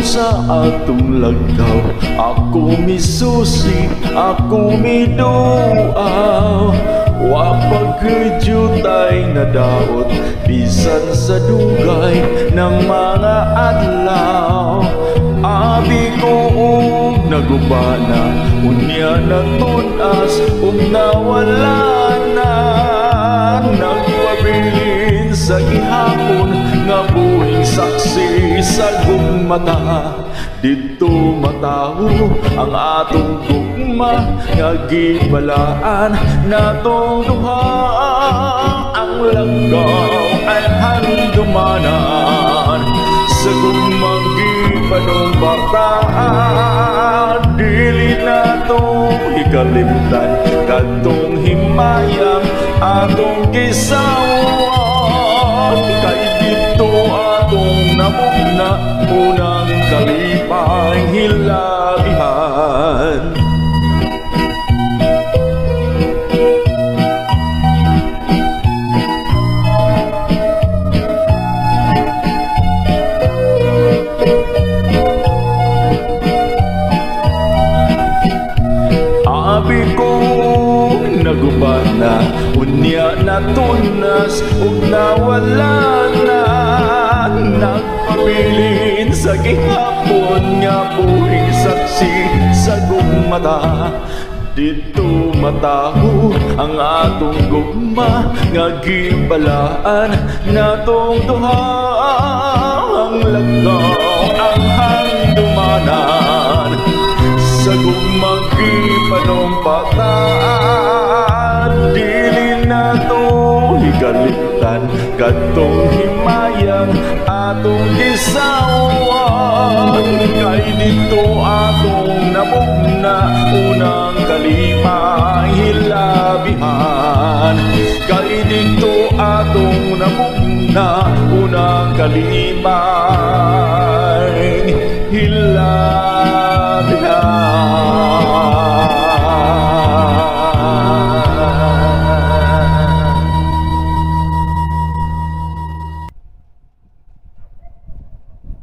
sa atong lagaw. Ako misusi, ako miduaw. Wa pagkudyo tay nadaot, bisan sa dugay ng mga adlaw. Abi ko nagubana, unya na tunas, nawala na. Nagpabilin sa gihapon, nga buhing saksi sa gugmata. Dito mataho ang atong gugma, nga gibalaan natong duha. Ang lagaw ay handumanan, sa gugmang gipanumpataan. Dili natong ikalimtan, kadtong himayang atong gisawan. Kay dito atong namugna, unang kalipay hilabihan. Abi ko nagubana, unya na tunas, nawala na. Nagpabilin sa gihapon, nga buhing saksi sa gugmata. Dito mataho ang atong gugma, nga gibalaan natong duha. Ang lagaw ang handumanan, sa gugmang gipanumpataan. Dili na to higalitan, kadtong himayang atong gisawan. Kay dito atong namugna, unang kalimay hilabihan. Kay dito atong namugna, unang kalimay hilabihan.